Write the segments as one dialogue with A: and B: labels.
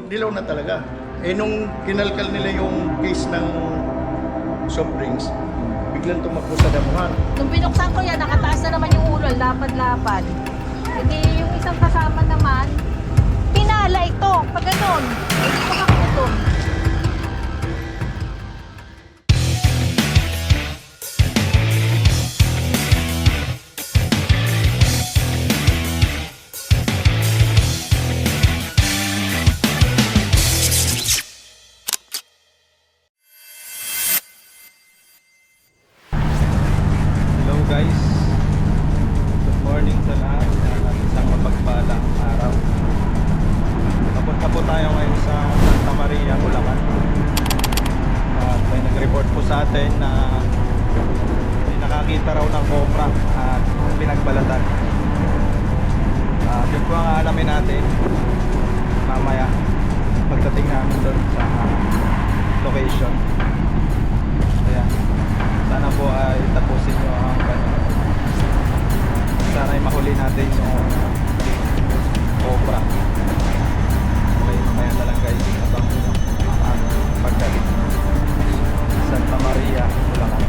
A: dilaw na talaga. Eh nung kinalkal nila yung case ng soft drinks, biglang tumakbo sa damuhan.
B: Nung binuksan ko yan, nakataas na naman yung ulo, lapad-lapad. Hindi yung isang kasama naman, pinala ito, pag ganun. Hindi makakutong.
C: Hello guys, good morning sa lahat. Isang mapagpalang araw. Papunta po tayo ngayon sa Santa Maria, Bulacan. At may nag-report po sa atin na may nakakita raw ng cobra at pinagbalatan. Yun po ang alamin natin mamaya pagdating namin doon sa location. Ayan. Sana po ay tapusin nyo ang sana ay mahuli natin yung cobra. Okay, mamaya na lang guys, abang nyo ang pagdating Santa Maria, Bulacan.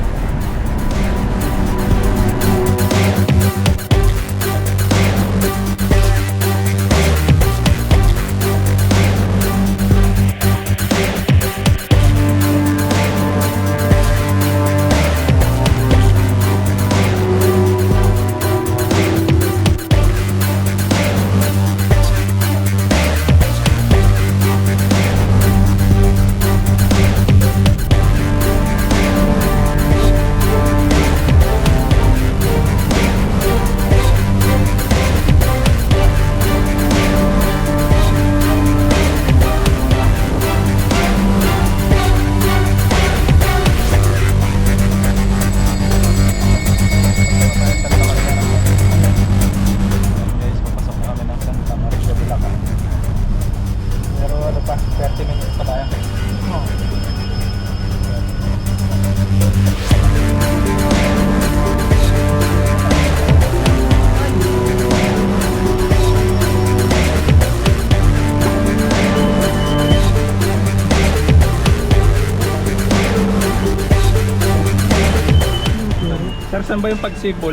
C: Sir, saan ba yung pagsibol?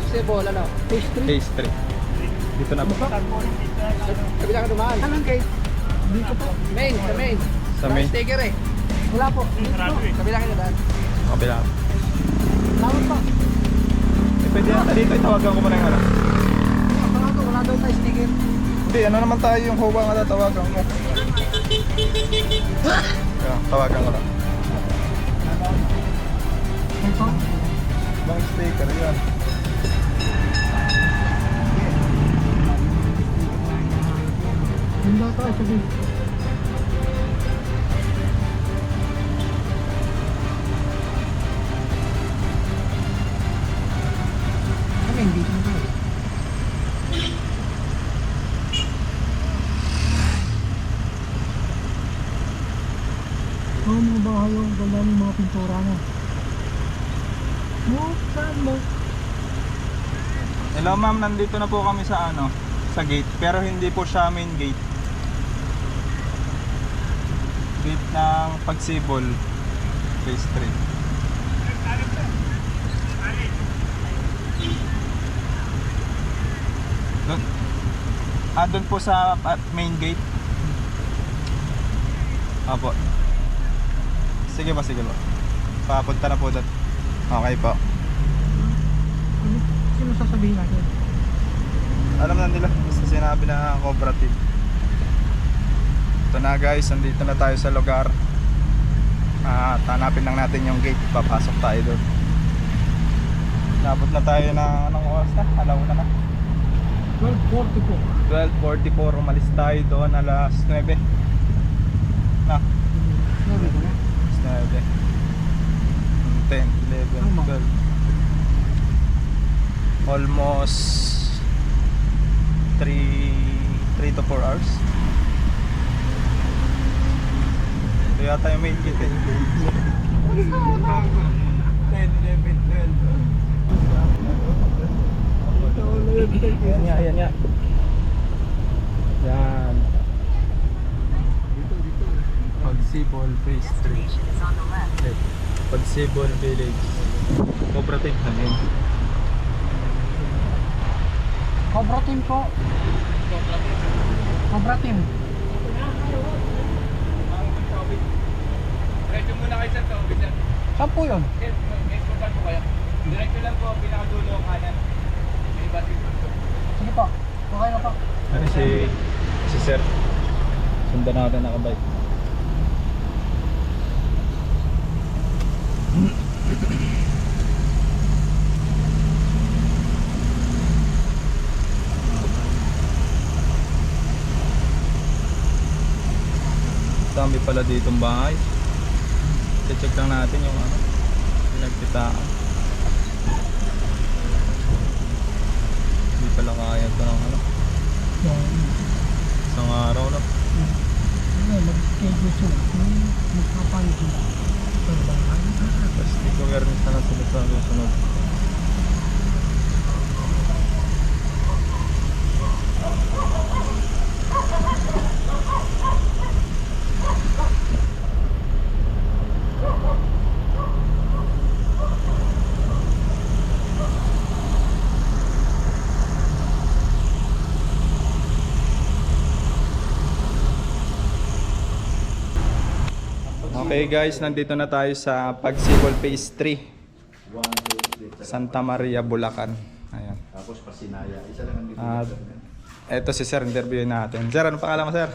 D: Sibol, ano? Phase 3?
C: Phase 3. Dito na po.
D: Kabila ka dumaan. Anong gate? Dito po. Main, sa main.
C: Sa main?
D: Sticker eh. Wala po. Dito po. Kabila ka dumaan.
C: Kabila.
D: Tawag po.
C: Eh, pwede nata dito. Itawagan ko muna yung ano.
D: Wala daw tayo sticker.
C: Hindi, ano naman tayo yung huwa nga tatawagan mo. Kaya, tawagan ko lang.
D: Ito?
C: Bang sticker yan.
D: Hindi tayo sa gate. Ano hindi na tayo? Oo, mga bahay yung ganda ng mga pintura na. Saan mo?
C: Hello ma'am, nandito na po kami sa ano, sa gate, pero hindi po siya main gate. Gate ng Pagsibol, phase 3. Doon, doon po sa main gate. Opo. Sige ba, sige ba. Papunta na po doon. Okay po.
D: Sino sasabihin natin?
C: Alam na nila, basta sinabi na Cobra Team. Ito na guys, nandito na tayo sa lugar. At hanapin lang natin yung gate, papasok tayo doon. Nabot na tayo ng anong oras na? Alauna na
D: 12:40 po.
C: 12:44, umalis tayo doon alas 9. Na,
D: Sabi ko na.
C: alas 9. 10, 11, 12. Almost 3 to 4 hours. Ito yata yung main gate eh. 10, 11, 12. Yan nga, yan nga. Yan. Pagsibol Phase 3. Pagsibol Village. Cooperative na yun.
D: Cobra Team po. Cobra Team.
E: Diretso muna kayo sa to, sir.
D: Saan po yun?
E: May kurban po kayo. Diretso lang po, pinakadulo ang kanan. May battery po.
D: Sige po. Okay na po.
C: Ano si Sir? Sundan natin nakabike. Dami pala ditong bahay. I-check lang natin yung ano, pinagkitaan. Hindi pala kaya ito ng ano, isang araw na.
D: Mag-schedule siya. Magpapalit sila.
C: Tapos di ko garnis na lang sila sa susunod. Okay guys, nandito na tayo sa Pagsibol Phase 3, Santa Maria, Bulacan. Ayan.
A: Tapos Pasinaya. Isa lang ang dito.
C: At eto si Sir, interview natin. Sir, ano pangalan mo, Sir?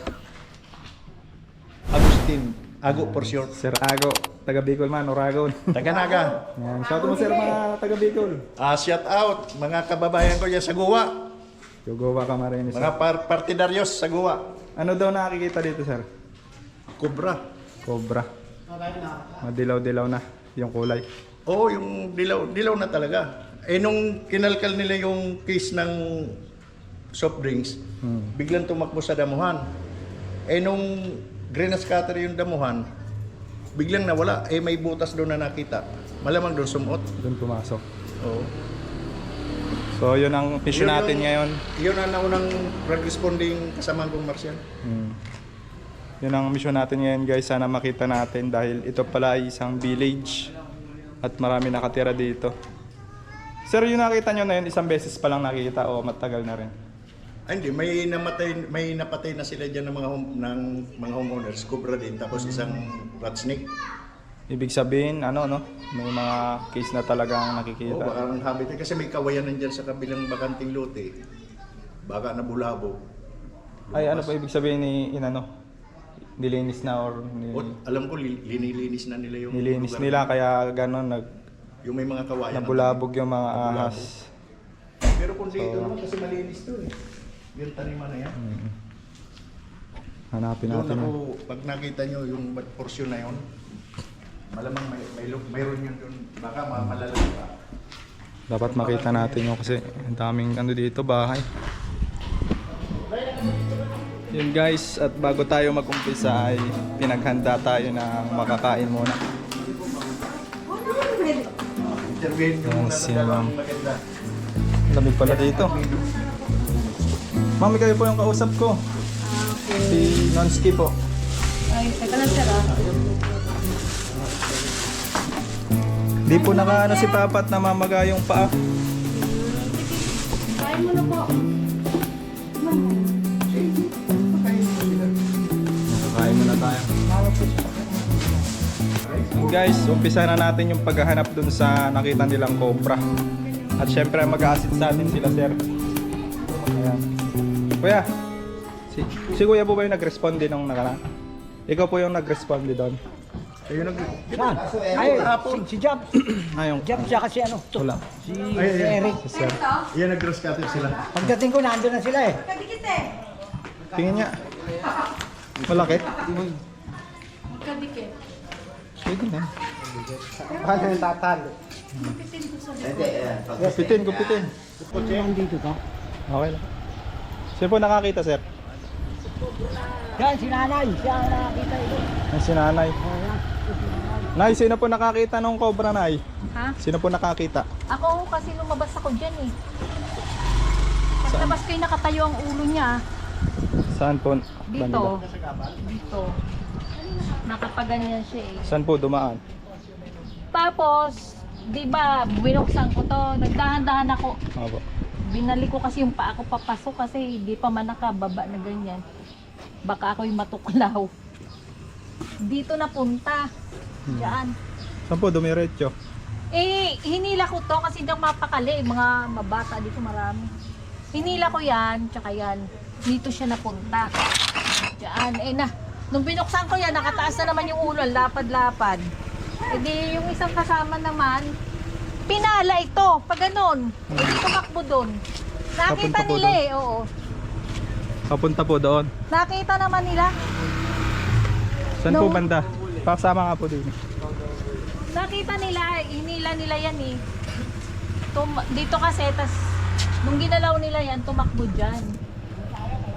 A: Agustin. Ago for short.
C: Sir Ago, taga Bicol man, Oragon.
A: Taganaga.
C: Ayan. Shout mo, Sir, mga taga Bicol.
A: Shout out mga kababayan ko dyan sa Goa.
C: Yogowa ka marinis.
A: Mga partidaryos sa Goa.
C: Ano daw nakikita dito, Sir?
A: Cobra.
C: Cobra. Madilaw-dilaw na yung kulay.
A: Oo, yung dilaw na talaga. Nung kinalkal nila yung case ng soft drinks, biglang tumakbo sa damuhan. Nung green scatter yung damuhan, biglang nawala. May butas doon na nakita. Malamang doon sumuot.
C: Doon pumasok.
A: Oo.
C: So, yun ang mission natin ngayon.
A: Yun ang naunang responding kasama kong Marcial.
C: Yun ang mission natin ngayon guys, sana makita natin dahil ito pala ay isang village at marami nakatira dito. Sir, yung nakita nyo na yun, isang beses pa lang nakikita o matagal na rin?
A: Ay, hindi, may napatay na sila diyan ng mga homeowners, cobra din, tapos isang rat snake.
C: Ibig sabihin, ano no, may mga case na talagang
A: Oo,
C: nakikita.
A: baka ang habitat kasi may kawayan nandiyan sa kabilang bakanting lote. Baka nabulabo.
C: Ay, ano pa ibig sabihin ni inano? Nilinis na or
A: Alam ko linilinis na nila yung
C: nilinis
A: lugar.
C: nila kaya gano'n
A: Yung may mga kawayan.
C: nabulabog yung mga ahas.
A: Pero kung dito naman kasi malinis to eh. Yung taniman na yan.
C: Hanapin
A: Doon
C: natin.
A: ako, pag nakita nyo yung portion na yun, malamang mayroon yun doon. Baka malalaki pa.
C: Dapat makita natin yun kasi ang daming ano dito, bahay. Yun guys, at bago tayo mag-umpisa ay pinaghanda tayo ng makakain muna.
A: Interviewin ko
C: Yan,
A: muna
C: si
A: ng dalawang
C: Ma'am.
A: maganda.
C: Lamig pala dito. Mami, kayo po yung kausap ko. Si Nonski po.
B: Ay, teka lang sir ah.
C: Di po nakaano si Papa at namamaga yung paa.
B: Kain mo na po.
C: Nakakain muna tayo. Guys, umpisa na natin yung paghahanap dun sa nakita nilang cobra. At syempre mag-a-assist sa atin sila sir. Ayan. Kuya, si Kuya po ba yung nag-respond din nung nakaraan? Ikaw po yung nag-respond din doon.
A: Ayun
D: Saan? Ay, si Jab.
C: Ayun.
D: Jab siya kasi ano.
C: Wala.
D: Si Eric.
C: Si sir.
A: Yan nag-rescatter sila.
D: Pagdating ko, nandun na sila eh.
B: Magkadikit eh.
C: Tingin niya. Malaki?
B: Magkadikit.
C: Pwede na.
D: Paano yung tatalo?
C: Gupitin, gupitin.
D: Nandito to.
C: Okay lang. Sino po nakakita sir?
D: Yan, si nanay. Siya ang nakakita ito.
C: Yung si nanay. Nay, sino po nakakita nung cobra, Nay?
B: Ha?
C: Sino po nakakita?
B: Ako kasi lumabas ako dyan eh. Paglabas ko yung nakatayo ang ulo niya.
C: Saan po?
B: Dito.
C: banda?
B: Dito. Nakapaganyan siya eh.
C: Saan po dumaan?
B: Tapos, di ba, binuksan ko to. Nagdahan-dahan ako.
C: Opo.
B: Binalik ko kasi yung paa ko papasok kasi hindi pa man nakababa na ganyan. Baka ako'y matuklaw. Dito napunta. Diyan.
C: Saan po dumiretso?
B: Eh, hinila ko to kasi hindi ako mapakali. Mga mabata dito marami. Hinila ko yan, tsaka yan. Dito siya napunta. Diyan. Eh na, nung binuksan ko yan, nakataas na naman yung ulo. Lapad-lapad. Eh di, yung isang kasama naman, pinala ito. Pag ganun. Eh di tumakbo doon. Nakita
C: Papunta po
B: nila
C: doon.
B: eh, oo.
C: Papunta po doon.
B: Nakita naman nila.
C: Saan po
B: No.
C: banda? Pakasama nga po din.
B: Nakita nila, hinila nila yan eh. Dito kasi, tas nung ginalaw nila yan, tumakbo dyan.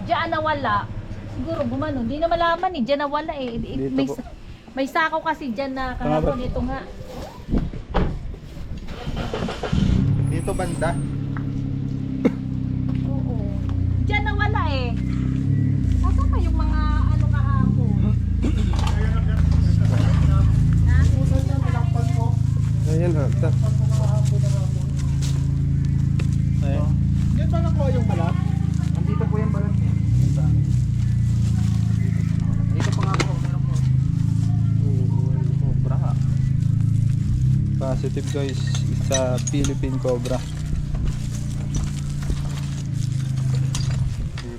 B: Diyan nawala. Siguro gumano, hindi na malaman eh. Diyan nawala eh.
C: Dito
B: May,
C: po.
B: may sako kasi dyan na kahapon. Ito nga.
C: Dito banda.
B: Oo. Diyan nawala eh. Nasaan pa yung mga ano kahapon?
C: Ayan ha. Ayan.
D: Yan ba nakuha yung balat?
E: Nandito po yung balat niya. Dito pa nga po. Meron po.
C: Cobra nga. Positive guys sa Philippine Cobra.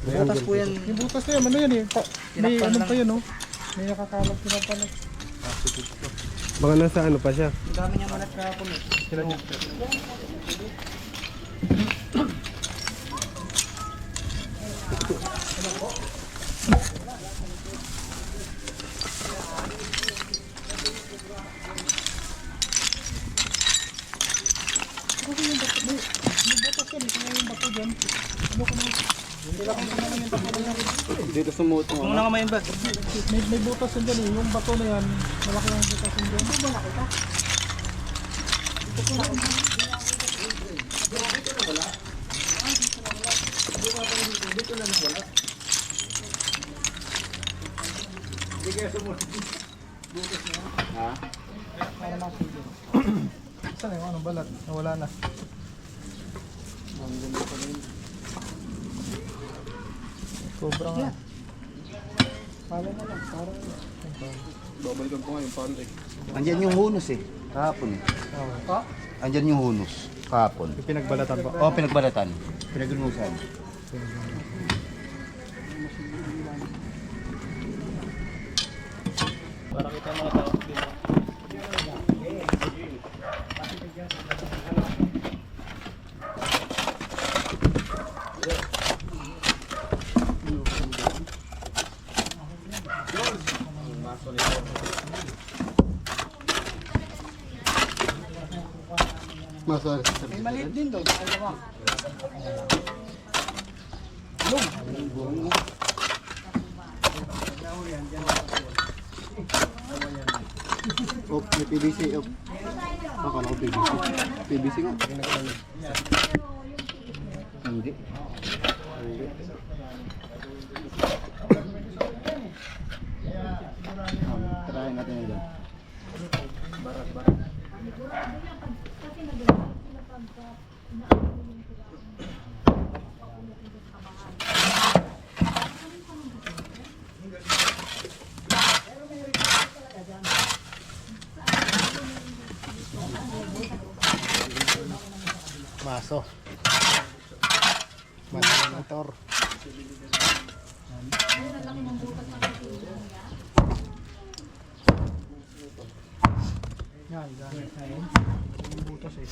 E: Butas po yan.
D: Yung butas na yan, ano yan eh? May
E: Tinakpan
D: ano
E: lang.
D: pa yun, no? May nakakalat pinapalat.
C: Baka nasa ano pa siya.
E: Ang dami niya malat kahapon eh.
C: Dito sumuot mo.
E: Muna kamayin ba?
D: May butas yun dyan eh. Yung bato na yan, malaki lang butas yun dyan. Ano ba nakita? Saan yung ano balat? Nawala na. Cobra nga. Pala na lang, parang
C: Babalikan ko nga yung pante.
F: Andyan yung hunus eh, kahapon eh.
D: Ha?
F: Andyan yung hunus, kahapon.
C: Pinagbalatan po.
F: O, pinagbalatan, pinagunusan.
C: Para kita mga tao dito.
D: may maliit din doon.
F: Oh, may PVC. Oh. Akala ko PVC. PVC nga. Hindi. Try natin yan.
D: Maso. Maso motor. Yan, gamit na yun. Yung butas eh.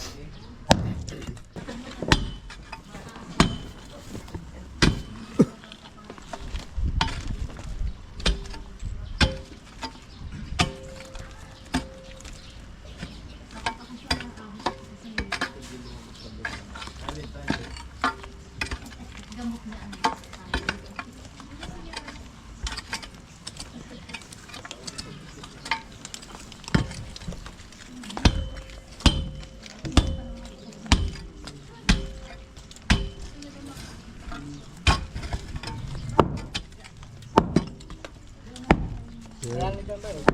D: Marami daw tayo.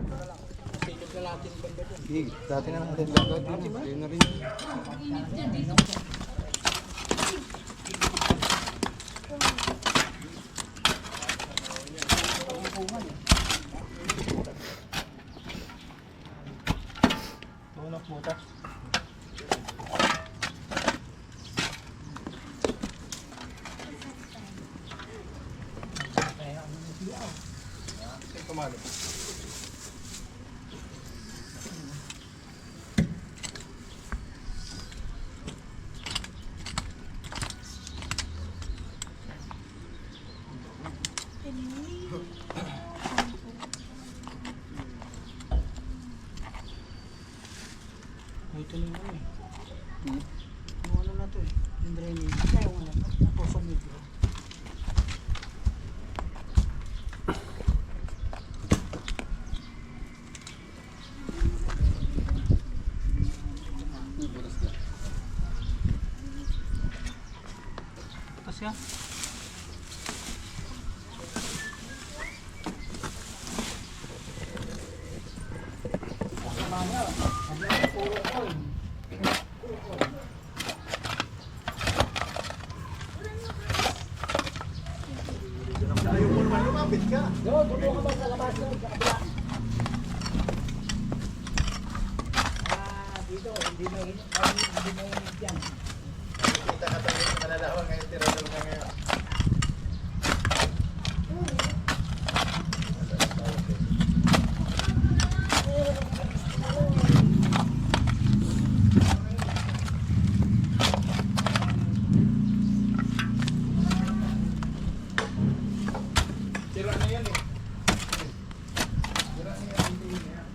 D: Silip na natin banda dyan.
F: Sige, dati na natin gagawin. Yun na rin.
C: Tunok butas.
D: Ito na yung ano eh. Yung ano na to eh. Yung drainage. Kaya yung ano. Puso medyo. Butas yan.
A: Ayaw mo naman lumapit ka. Kita ka tayo sa malalawa ngayon, tirador na ngayon. Tira na yan eh. Tira na yan, hindi yan.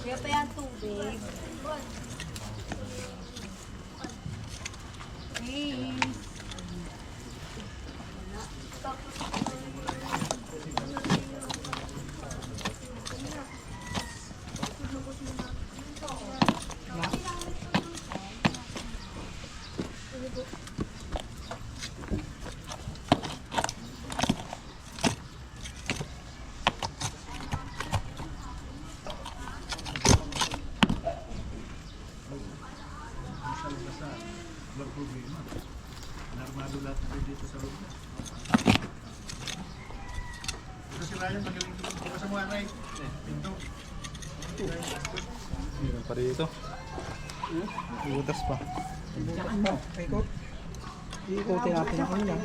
B: Kaya pa yan tubig. Please.
A: Walang problema. Narmado lahat na dito sa loob na. Kasi Ryan, magaling ito. Bukas sa mga Ray. Pinto.
C: Meron pa rito. Butas pa.
D: Ikot. Ikotin natin ako niya.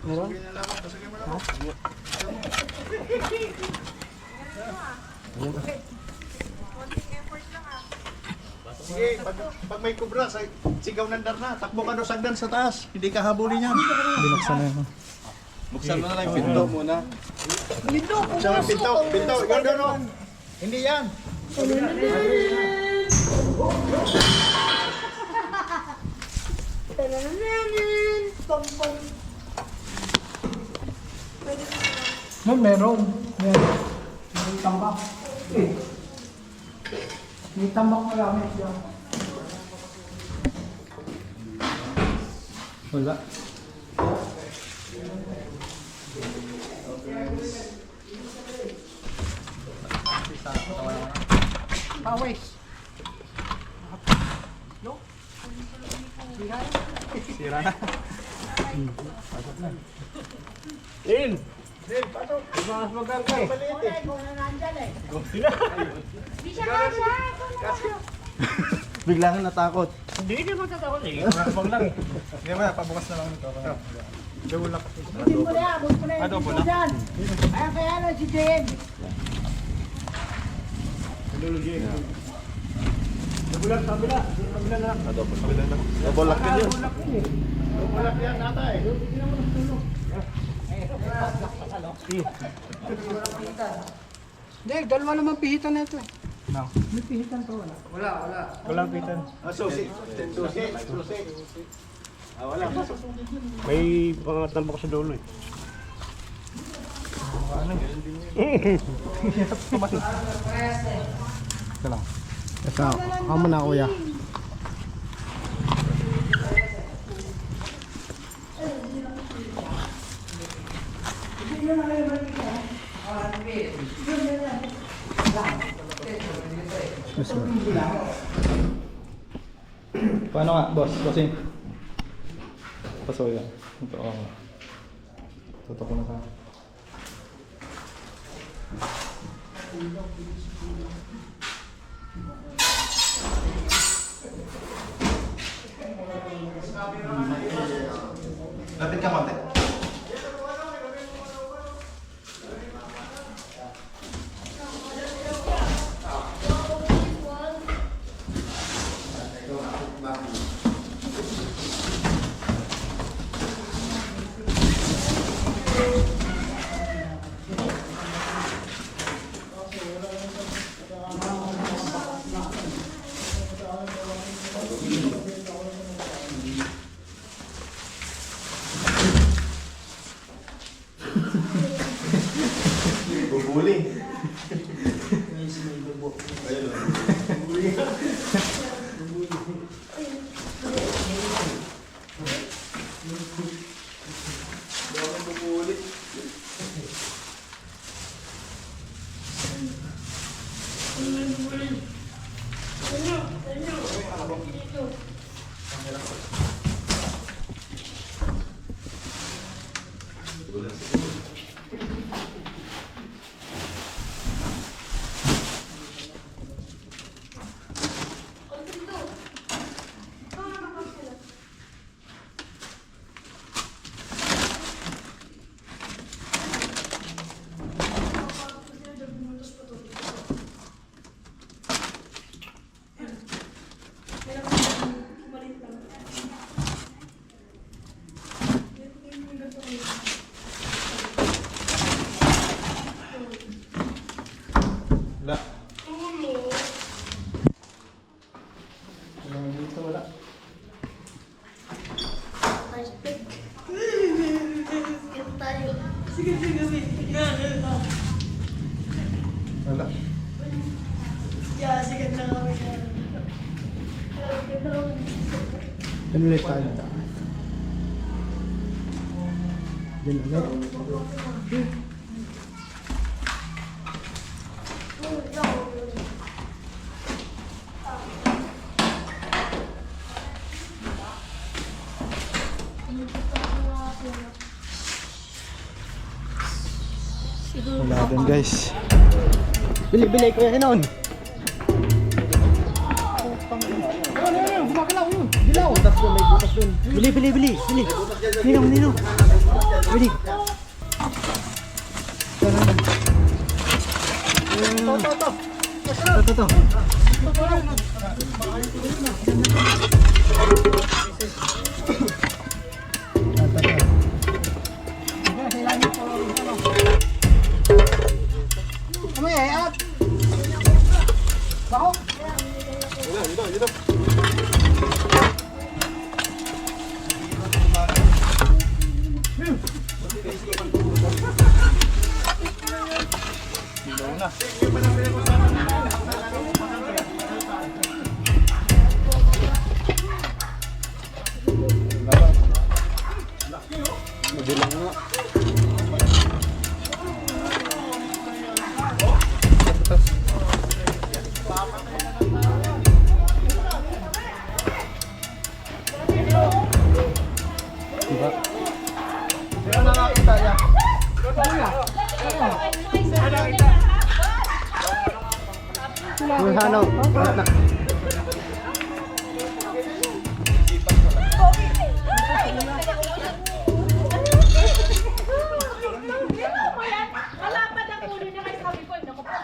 D: Meron?
A: Sige, pag may kubra, sigaw ng darna, takbo ka doon sagdan sa taas. Hindi ka habulin yan.
C: Binuksan na yun.
F: Buksan mo na lang yung pinto muna.
A: Buksan mo yung pinto, pinto, yun doon, oh. Hindi yan.
D: Meron. May tambak. May tambak marami siya.
C: Wala.
D: Pawis.
C: Sira na.
A: In! Din, pasok! Mas magang ka. Maliit eh.
B: Di siya kasya.
F: Bigla kang natakot.
A: Hindi naman tatakot eh. Masabang lang eh.
C: Hindi ba, pabukas na lang nito. Dawulak.
D: Butin mo na yan. Butin mo na yan.
C: Adobo
D: Butin
C: na?
D: mo dyan. Ayan kaya na si Jen.
A: Nabulag sa kabila. Sa kabila na.
C: Adobo. Kabila na.
F: Nabolak ka yun.
A: Nabulag yan nata eh.
D: Hindi, dalawa naman pihitan na ito eh.
C: No.
D: May pihitan pa wala.
C: Walang pitan.
A: Susi. Susi. Susi. Wala.
F: May pangatang pa ko sa dulo eh.
C: Ano? Ito lang.
F: Ito, kamo na kuya.
C: Paano nga, boss? Bossing. Pasoy lang. Ito ako. Tutok ko na sa akin. Lapit ka, Mante.
A: Bubuling.
C: Wala. Wala dito, wala. Wala.
F: Yan ulit tayo na taas. Yan ulit. Wala din guys. Bili-bili ko yan nun.
D: Gumagalaw yun. Dilaw.
F: Butas doon, may butas doon. Bili. Ninong. Bili. Ito.
D: Kamay ay at. Bako.
C: Dito.
F: Mabilang nga. Yung hanaw.
B: Malapad ang ulo niya kay sabi ko. Naku po,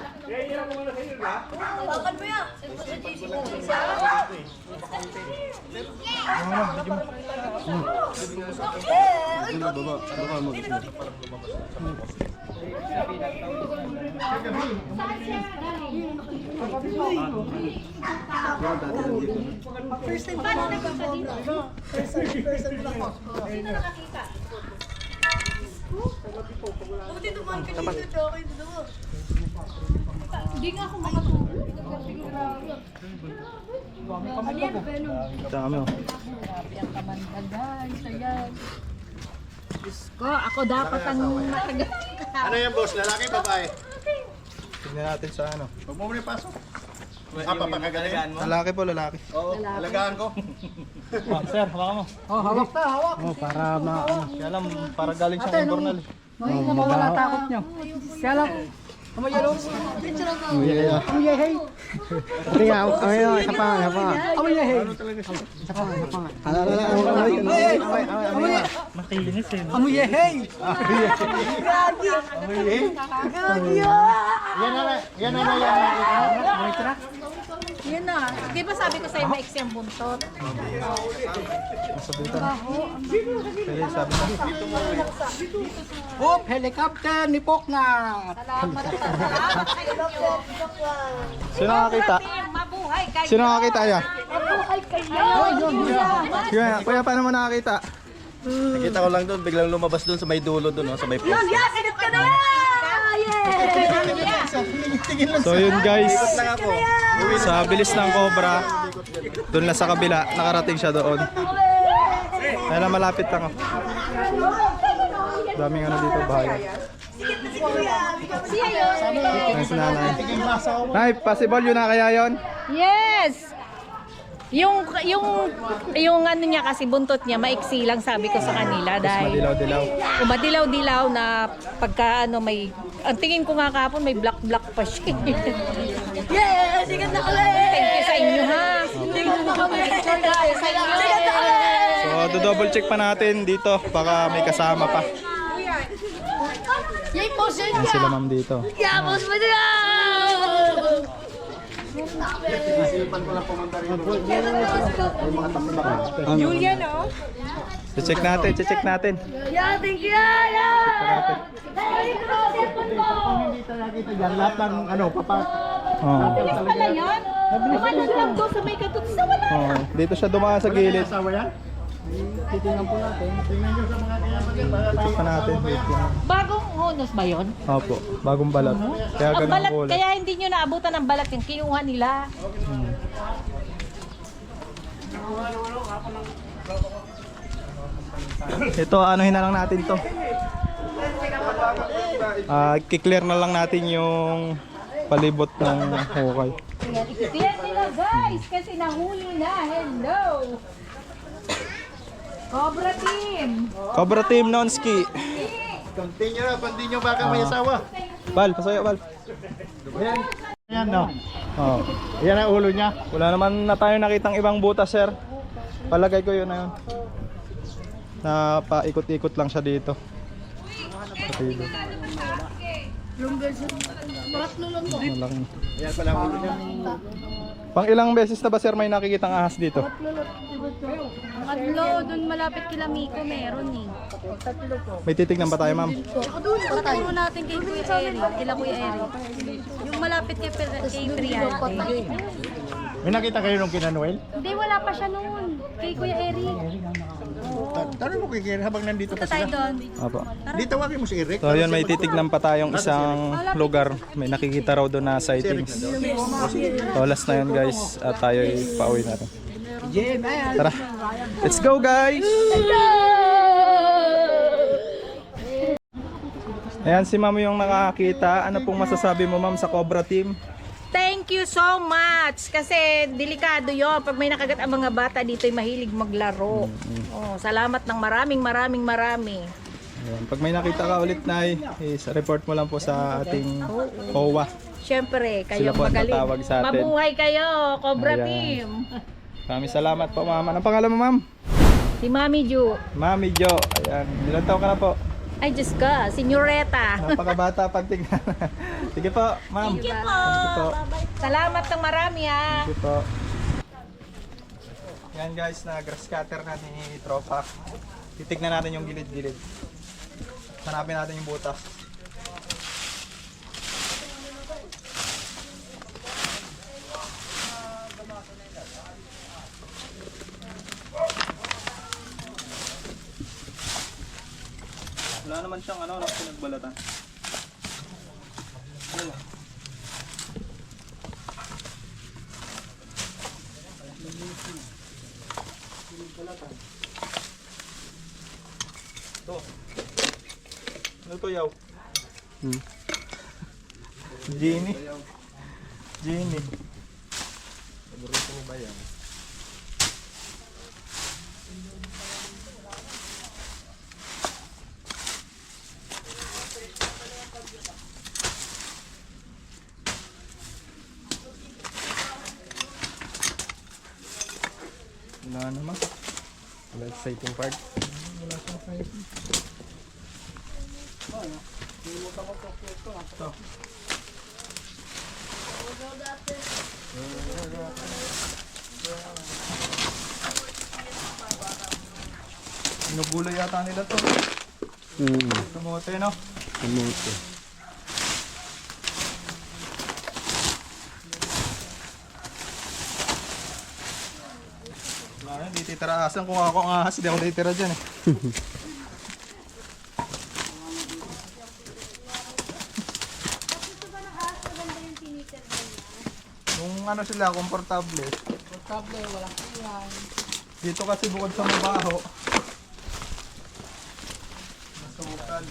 B: hindi nga ako makatulog.
C: Dami oh.
B: Grabe ang kamanda guys. Ayan. Diyos ko, ako dapat ang matagal.
A: Ano yan, boss? Lalaki, babae?
C: Tignan natin sa ano.
A: Huwag mo muna ipasok. Papakagaling.
C: Lalaki po, lalaki.
A: Oo, alagaan ko.
C: Sir, hawakan mo.
F: Oh, para ano.
C: Kaya lang, para galing siyang imbornal.
F: Mawala takot niyo. Kaya lang. Hey. Hindi nga, isa pa. Hey. Isa pa. Makinis eh. Hey.
A: Yan na.
B: Yan na. Di ba sabi ko sa'yo maiksi ang buntot?
C: Kaya sabi na.
F: Hop, helicopter ni Poknat.
B: Salamat. Salamat kayo.
C: Sino nakakita?
B: Mabuhay kayo.
C: Sino nakakita ya?
B: Mabuhay kayo.
C: Kuya, paano mo nakakita?
A: Nakita ko lang doon, biglang lumabas doon sa may dulo doon, sa may post.
B: Sinip ka na!
C: So yun guys,
A: Lang ako.
C: sa bilis ng cobra, doon lang sa kabila, nakarating siya doon. Kaya lang malapit lang ako. Daming ano dito, bahay.
B: Siya yun.
C: Nice nanay. Nay, possible yun na kaya yun?
B: Yes! Yung ano niya kasi buntot niya maiksi lang sabi ko sa kanila dahil
C: Madilaw-dilaw.
B: madilaw-dilaw na pagka ano may ang tingin ko nga kahapon may black pa siya. Yes! Sigat na kami! Thank you sa inyo ha! Sigat na kami! Sigat na kami!
C: So, double check pa natin dito, baka may kasama pa.
B: Yay po siya!
C: Yan sila ma'am dito.
B: Yamos mo na! Julia, no?
C: Check natin.
B: Yeah, thank you! Yeah!
A: Dito nakita dyan, lahat ng papa.
C: Oh.
B: Bilis pala yun? Wala lang doon sa may katut sa wala.
C: Oh. Dito siya dumaan sa gilid.
A: Asawa yan?
F: Titingnan po natin.
A: Tingnan nyo sa mga kaya
C: Check pa natin. Wait lang.
B: Bagong honos ba yun?
C: Opo, bagong balat. Kaya
B: Ang
C: ganun
B: balat,
C: kulay.
B: kaya hindi nyo naabutan ng balat yung kinuha nila.
C: Ito, anuhin na lang natin to. Kiklear na lang natin yung palibot ng hukay.
B: Ayan, i-clear nila guys kasi nahuli na. Hello! Cobra Team!
C: Cobra Team Nonski.
A: Continue baka may asawa.
C: Bal, pasayo, Bal.
A: Yan no.
C: Oh.
A: Yan ang ulo niya.
C: Wala naman na tayo nakitang ibang butas, sir. Palagay ko yun na yun. Na paikot-ikot lang siya dito. Patilo. Malaki.
A: Yan pala ang ulo niya.
C: Pang ilang beses na ba, sir, may nakikitang ahas dito?
G: Tatlo, dun malapit kila Miko, meron eh.
C: May titignan ba tayo, ma'am?
G: Paturo natin kay Kuya Eri, kila Kuya Eri. Yung malapit kay Priante.
A: May nakita kayo nung kina Noel?
G: Hindi, wala pa siya noon. Kay Kuya Eri.
A: Tanong mo kay Kira habang nandito
G: Punta
A: pa
G: tayo
A: sila.
G: doon.
C: Opo.
A: Di tawagin mo si Eric.
C: So yun, may titignan pa tayong isang lugar. May nakikita raw doon na sightings. So last na yun, guys. At tayo ay pauwi na rin. Tara. Let's go, guys! Ayan si ma'am yung nakakita. Ano pong masasabi mo, ma'am, sa Cobra Team?
B: Thank you so much kasi delikado yon pag may nakagat ang mga bata dito ay mahilig maglaro. Oh, salamat ng maraming.
C: Ayan. Pag may nakita ka ulit, Nay, is report mo lang po sa ating OWA.
B: Siyempre,
C: Sila
B: kayo
C: po ang
B: magaling.
C: tatawag sa atin.
B: Mabuhay kayo, Cobra
C: Ayan.
B: Team.
C: Maraming salamat po, Ma'am. Anong pangalan mo, Ma'am?
B: Si Mami Ju.
C: Mami Jo. Ayan. Ilan taon ka na po?
B: Ay, Diyos ka, Senyoreta.
C: Napakabata pag tingnan. Sige po, Ma'am.
B: Thank you po.
C: Thank you po.
B: Salamat ng marami ha.
C: Thank you po. Yan guys, na grass cutter na ni Tropa. Titignan natin yung gilid-gilid. Hanapin natin yung butas. Wala naman siyang pinagbalatan. Ito. Ano to, yaw? Genie. Genie. Paborito mo ba yan? Wala naman. Wala exciting part. Wala siyang exciting. Ito. Inugulo yata nila to. Tumote, no?
F: Kamote.
C: Wala na, di titira asan. Kung ako ang ahas, di ako titira dyan eh. Kung sila, komportable.
D: Portable, walang iwan.
C: Dito kasi bukod sa mabaho. Masukal.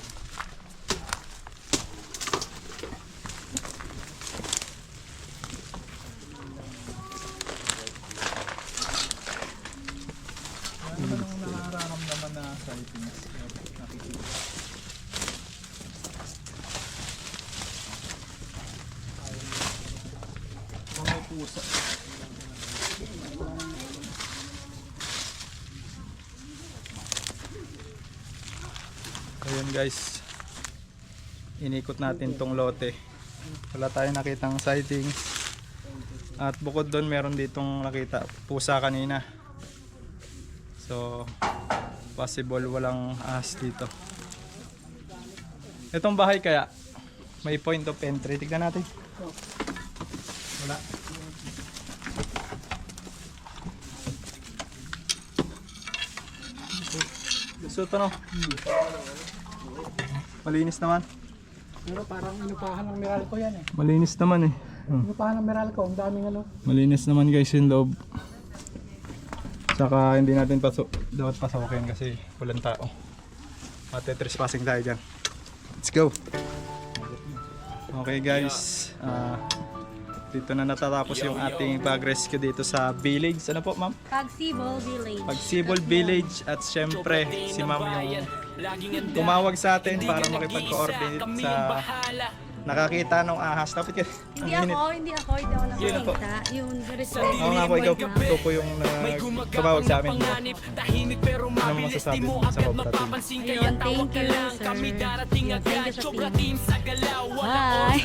C: Ano ba nang nararamdaman na sightings? Nakikita. Mga pusa. Ayan guys, inikot natin tong lote. Wala tayong nakitang sightings. At bukod doon meron ditong nakita pusa kanina. So possible walang ahas dito. Itong bahay kaya may point of entry. Tignan natin. Wala. Gusto ito, no? Malinis naman.
D: Pero parang inupahan ng Meralco yan eh.
C: Malinis naman eh.
D: Inupahan ng Meralco, ang daming
C: Malinis naman guys yung loob. Saka hindi natin dapat pasokin kasi walang tao. Mate-trespassing tayo dyan. Let's go! Okay guys, dito na natatapos yung ating pag-rescue dito sa village. Ano po, ma'am?
G: Pagsibol Village.
C: Pagsibol Village. At syempre si ma'am yung tumawag sa atin para makipag-coordinate sa nakakita ng ahas. Tapos
G: Hindi ako nakakita. Yung resident.
C: Oo nga po, ikaw po yung tumawag sa amin. Ano mo masasabi mo sa Cobra Team?
G: Ayun, thank you, sir. Thank you sa team. Bye!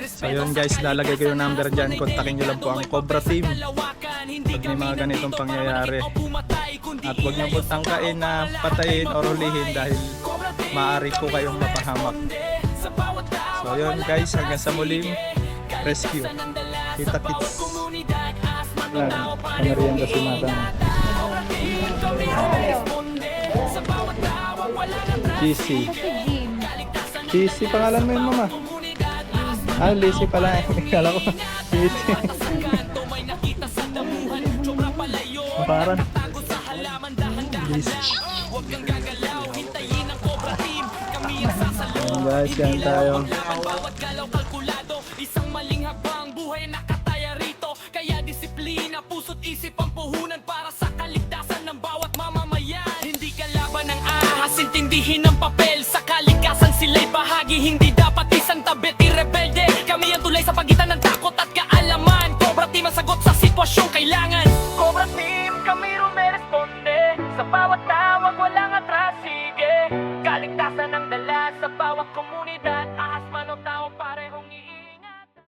C: So yun guys, lalagay ko yung number dyan. Kontakin nyo lang po ang Cobra Team pag may mga ganitong pangyayari. At huwag nyo po tangkain na patayin o rulihin dahil maaari po kayong mapahamak. So yun guys, hanggang sa muling rescue. Kita kits. Yan, kamerienda si Madam. GC. GC pangalan mo yun, mama? Ah, Lizzy pala. Kala ko. GC. Parang. Lizzy. Ayan guys, yan tayo.
H: Bawat galaw kalkulado, isang maling habang buhay nakataya rito. Kaya disiplina, puso't isip ang puhunan.